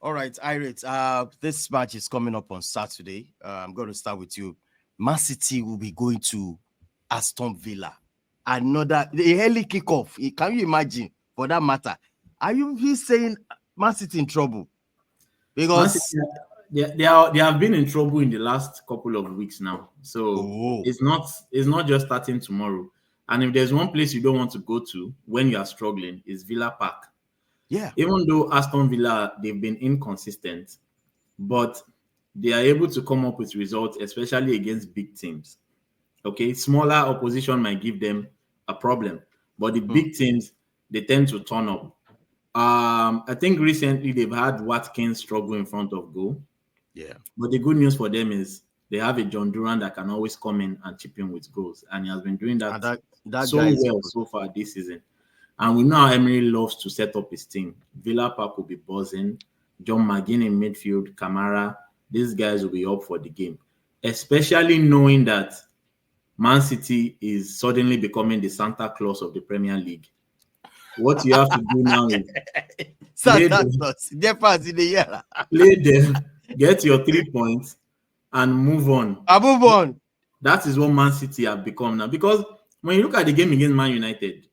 All right, Irate. This match is coming up on Saturday. I'm going to start with you. Man City will be going to Aston Villa. Another the early kickoff. Can you imagine? For that matter, are you saying Man City in trouble? Man Because City, they have been in trouble in the last couple of weeks now. So oh it's not just starting tomorrow. And if there's one place you don't want to go to when you are struggling, is Villa Park. yeah, Even though Aston Villa, they've been inconsistent, but they are able to come up with results, especially against big teams. Okay, smaller opposition might give them a problem, but the big teams, they tend to turn up. I think recently they've had Watkins struggle in front of goal, yeah, but the good news for them is they have a John Duran that can always come in and chip in with goals, and he has been doing and that that so guy is well good. so far this season. And we know how Emery loves to set up his team. Villa Park will be buzzing. John McGinn in midfield, Kamara. These guys will be up for the game, especially knowing that Man City is suddenly becoming the Santa Claus of the Premier League. What you have to do now is play Santa them, Claus, they're past in the year. play them, get your 3 points, and move on. Move on. That is what Man City have become now. Because when you look at the game against Man United,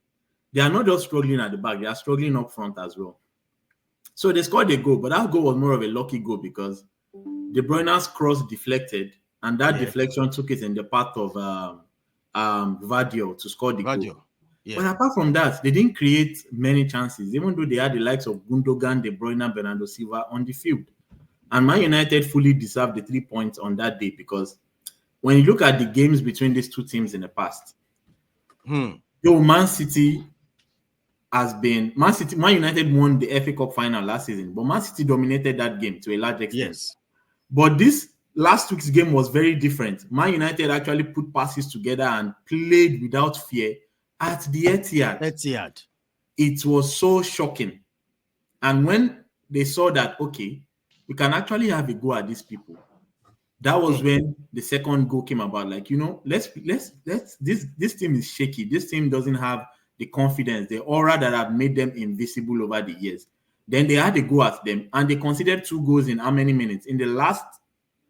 they are not just struggling at the back, they are struggling up front as well. So they scored a goal, but that goal was more of a lucky goal because De Bruyne's cross deflected, and that Yeah, deflection took it in the path of Vardio to score the goal. Radio. Yeah, But apart from that, they didn't create many chances, even though they had the likes of Gundogan, De Bruyne, Bernardo Silva on the field. And Man United fully deserved the 3 points on that day because when you look at the games between these two teams in the past, though Man United won the FA Cup final last season, but Man City dominated that game to a large extent. yes, But this last week's game was very different. Man United actually put passes together and played without fear at the Etihad. Etihad. It was so shocking. And when they saw that, okay, we can actually have a go at these people, that was when the second goal came about. Like, let's this team is shaky. This team doesn't have the confidence, the aura that have made them invisible over the years. Then they had a go at them, and they considered 2 goals in how many minutes? In the last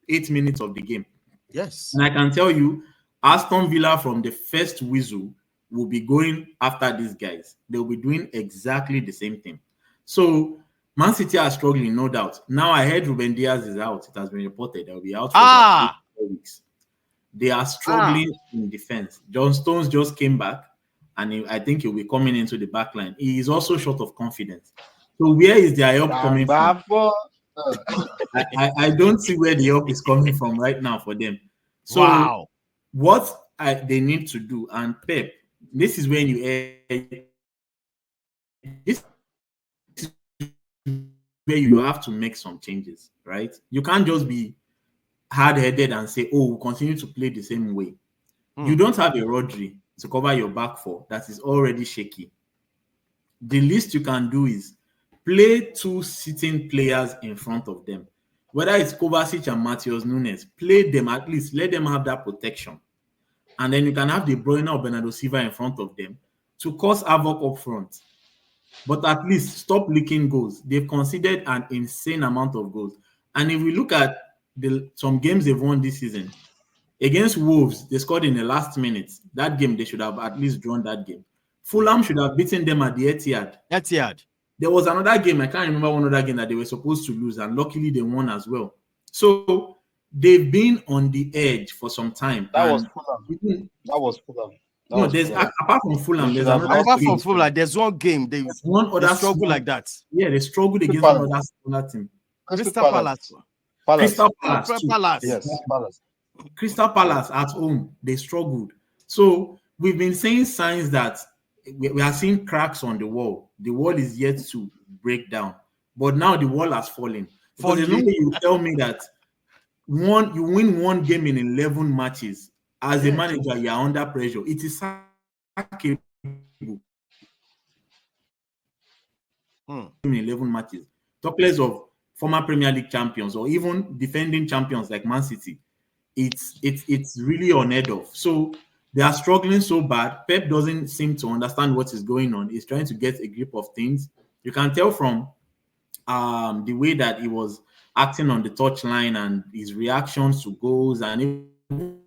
8 minutes of the game. Yes. And I can tell you, Aston Villa from the first whistle will be going after these guys. They'll be doing exactly the same thing. So Man City are struggling, no doubt. Now I heard Ruben Diaz is out. It has been reported they'll be out for about 4 weeks. They are struggling in defense. John Stones just came back, and I think he'll be coming into the back line. He is also short of confidence. So where is their help coming from? I don't see where the help is coming from right now for them. So what they need to do, and Pep, this is when you have to make some changes, right? You can't just be hard-headed and say, oh, we'll continue to play the same way. You don't have a Rodri to cover your back four that is already shaky. The least you can do is play 2 sitting players in front of them. Whether it's Kovacic and Matheus Nunes, play them at least. Let them have that protection. And then you can have De Bruyne or Bernardo Silva in front of them to cause havoc up front. But at least stop leaking goals. They've conceded an insane amount of goals. And if we look at some games they've won this season, against Wolves, they scored in the last minutes. That game, they should have at least drawn that game. Fulham should have beaten them at the Etihad. There was another game, I can't remember one other game that they were supposed to lose, and luckily they won as well. So they've been on the edge for some time. That was Fulham. No, apart from Fulham, there's another apart from Fulham, there's one game they struggle like that. Yeah, they struggled against another team. Crystal Palace. Yes, Palace. Crystal Palace at home, they struggled. So we've been seeing signs that we are seeing cracks on the wall. The wall is yet to break down, but now the wall has fallen. Because there's no way you tell me that you win one game in 11 matches as a manager, you're under pressure. It is sackable. In 11 matches. Talk less of former Premier League champions or even defending champions like Man City. It's really unheard of. So they are struggling so bad. Pep doesn't seem to understand what is going on. He's trying to get a grip of things. You can tell from the way that he was acting on the touchline and his reactions to goals, and even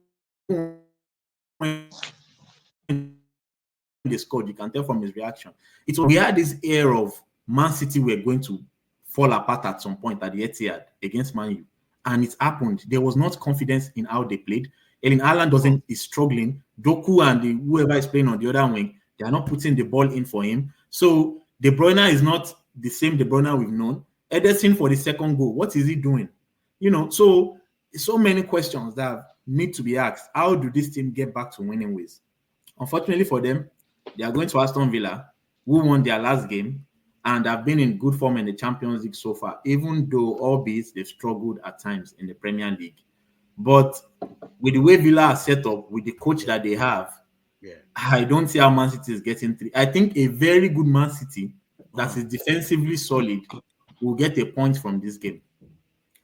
they scored, you can tell from his reaction. We had this air of Man City were going to fall apart at some point at the Etihad against Man U, and it happened. There was not confidence in how they played. Erling Haaland is struggling. Doku and whoever is playing on the other wing, they are not putting the ball in for him. So De Bruyne is not the same De Bruyne we've known. Ederson for the second goal, what is he doing? So many questions that need to be asked. How do this team get back to winning ways? Unfortunately for them, they are going to Aston Villa, who won their last game and have been in good form in the Champions League so far, even though albeit they've struggled at times in the Premier League. But with the way Villa are set up, with the coach that they have, I don't see how Man City is getting through. I think a very good Man City that is defensively solid will get a point from this game.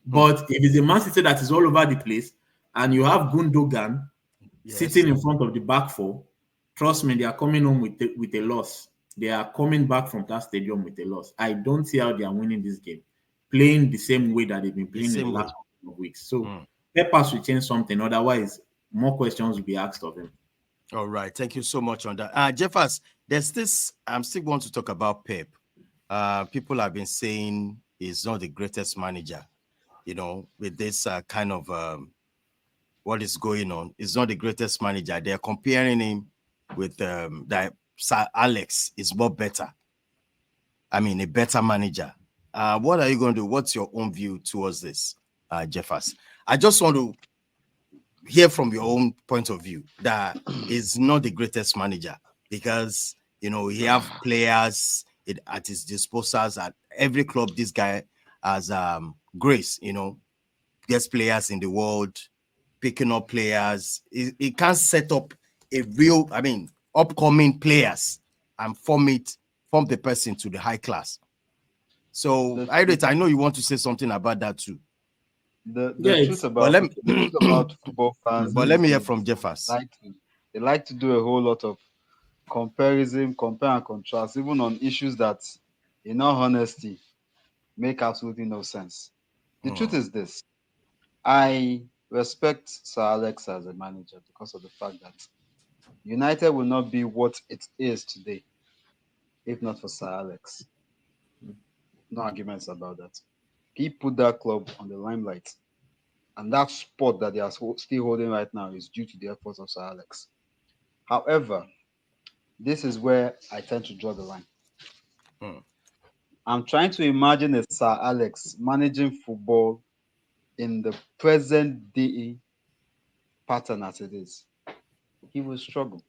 But if it's a Man City that is all over the place and you have Gundogan sitting in front of the back four, trust me, they are coming home with a loss. They are coming back from that stadium with a loss. I don't see how they are winning this game, playing the same way that they've been playing in the last couple of weeks. So Pep has to change something. Otherwise, more questions will be asked of him. All right. Thank you so much on that. Jeffers, there's this, I'm still going to talk about Pep. People have been saying he's not the greatest manager, with this kind of what is going on. He's not the greatest manager. They're comparing him with that Sir Alex is more better. I mean, a better manager. What are you going to do? What's your own view towards this, Jeffers? I just want to hear from your own point of view that is not the greatest manager because, he have players at his disposals at every club. This guy has grace, gets players in the world, picking up players. He can't set up a real, upcoming players and form the person to the high class. So, I know you want to say something about that too. The truth about football fans. But let me hear from Jeffers. They like to do a whole lot of comparison, compare and contrast, even on issues that, in all honesty, make absolutely no sense. The truth is this. I respect Sir Alex as a manager because of the fact that United will not be what it is today if not for Sir Alex. No arguments about that. He put that club on the limelight. And that spot that they are still holding right now is due to the efforts of Sir Alex. However, this is where I tend to draw the line. I'm trying to imagine a Sir Alex managing football in the present day pattern as it is. He will struggle.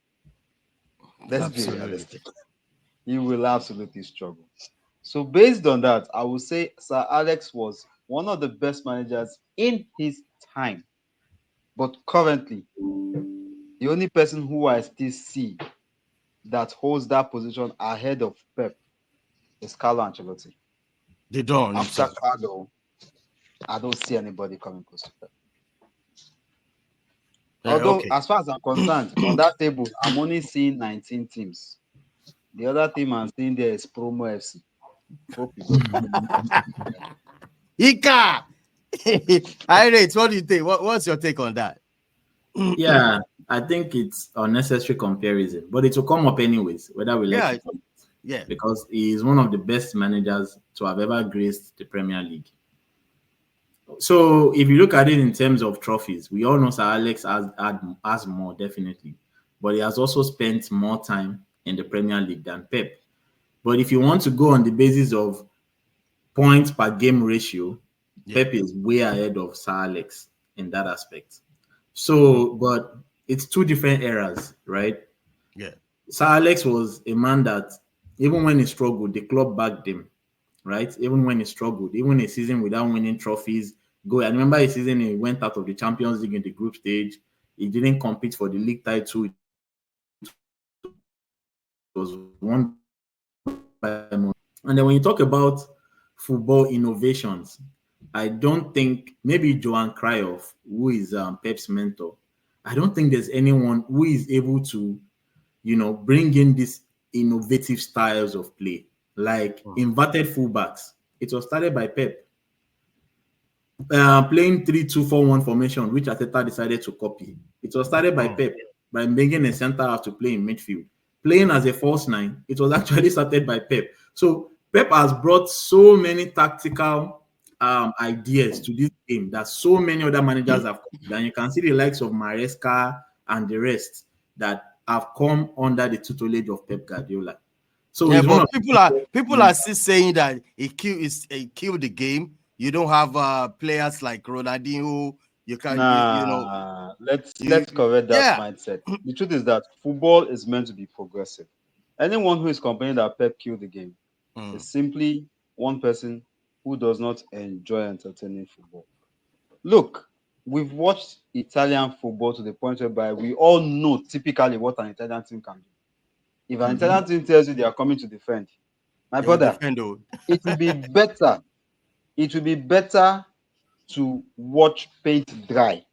Let's be realistic. He will absolutely struggle. So based on that, I would say Sir Alex was one of the best managers in his time. But currently, the only person who I still see that holds that position ahead of Pep is Carlo Ancelotti. They don't. After Carlo, I don't see anybody coming close to Pep. Although, as far as I'm concerned, on that table, I'm only seeing 19 teams. The other team I'm seeing there is Promo FC. Hope you Ika! Irate, what do you think? What's your take on that? Yeah, I think it's unnecessary comparison, but it will come up anyways, whether we like it or not. Yeah, because he is one of the best managers to have ever graced the Premier League. So if you look at it in terms of trophies, we all know Sir Alex has more, definitely. But he has also spent more time in the Premier League than Pep. But if you want to go on the basis of points per game ratio, Pep is way ahead of Sir Alex in that aspect. So, but it's two different eras, right? Yeah. Sir Alex was a man that even when he struggled, the club backed him, right? Even when he struggled, even a season without winning trophies. I remember a season he went out of the Champions League in the group stage. He didn't compete for the league title. It was won by him. And then when you talk about football innovations, I don't think, maybe Johan Cruyff, who is Pep's mentor, I don't think there's anyone who is able to, bring in these innovative styles of play, like inverted fullbacks. It was started by Pep. Playing 3-2-4-1 formation, which Arteta decided to copy. It was started by Pep by bringing a centre half to play in midfield. Playing as a false nine, it was actually started by Pep. So Pep has brought so many tactical ideas to this game that so many other managers have come. And you can see the likes of Maresca and the rest that have come under the tutelage of Pep Guardiola. So yeah, he's one but of people are still saying that he killed the game. You don't have players like Ronaldinho. You can you know Nah, let's you correct that yeah. mindset. The truth is that football is meant to be progressive. Anyone who is complaining that Pep killed the game is simply one person who does not enjoy entertaining football. Look, we've watched Italian football to the point whereby we all know typically what an Italian team can do. If an Italian team tells you they are coming to defend, my They will brother, defend though. it will be better. It will be better to watch paint dry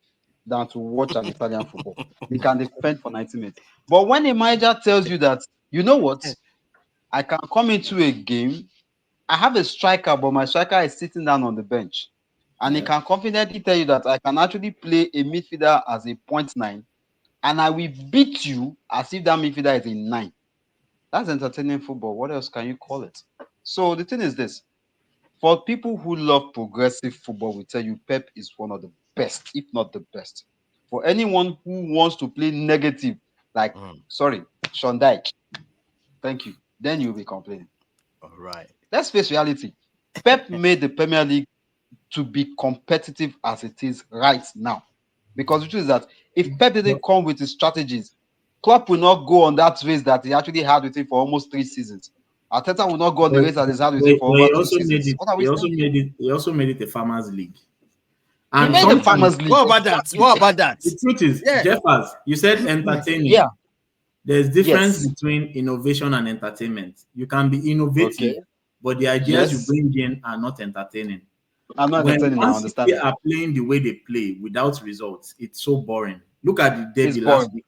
than to watch an Italian football. They can defend for 90 minutes. But when a manager tells you that, you know what, I can come into a game, I have a striker, but my striker is sitting down on the bench. And he can confidently tell you that I can actually play a midfielder as a 0.9 and I will beat you as if that midfielder is a 9. That's entertaining football. What else can you call it? So the thing is this. For people who love progressive football, we tell you Pep is one of the best, if not the best. For anyone who wants to play negative, like, Sean Dyche, thank you, then you'll be complaining. All right. Let's face reality. Pep made the Premier League to be competitive as it is right now. Because the truth is that if Pep didn't come with his strategies, Klopp will not go on that race that he actually had with him for almost 3 seasons. Arteta will not go on the race that he's had with him for over 2 seasons. What are we saying? He also made it a farmers league. He And made the Farmers League. What about that? What about that? The truth is, Jeffers, you said entertaining. Yeah. There's difference between innovation and entertainment. You can be innovative, but the ideas you bring in are not entertaining. I'm not When entertaining. I Man understand City that. are playing the way they play without results, it's so boring. Look at the It's derby boring. last week.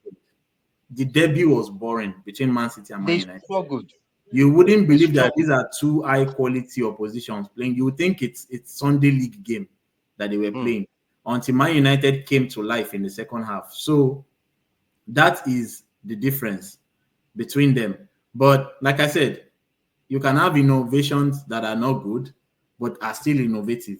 The derby was boring between Man City and Man They United. struggled. You wouldn't believe that these are two high quality oppositions playing. You would think it's Sunday league game that they were playing until Man United came to life in the second half. So that is the difference between them. But like I said, you can have innovations that are not good, but are still innovative.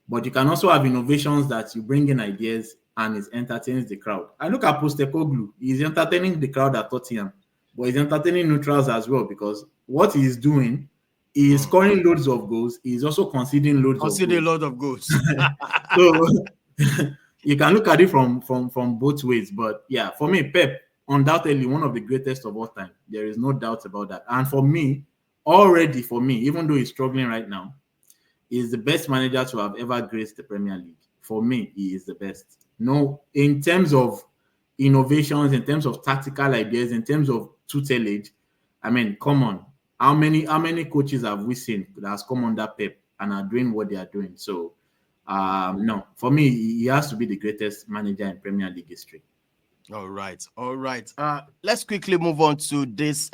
But you can also have innovations that you bring in ideas and it entertains the crowd. I look at Postecoglou. He's entertaining the crowd at Tottenham, but he's entertaining neutrals as well because what he's doing is scoring loads of goals. He's also conceding loads of goals. A lot of goals. So you can look at it from both ways. But yeah, for me, Pep, undoubtedly one of the greatest of all time. There is no doubt about that. And for me, even though he's struggling right now, he's the best manager to have ever graced the Premier League. For me, he is the best. No, in terms of innovations, in terms of tactical ideas, in terms of tutelage, I mean, come on. How many coaches have we seen that has come under Pep and are doing what they are doing? So, no, for me, he has to be the greatest manager in Premier League history. All right. Let's quickly move on to this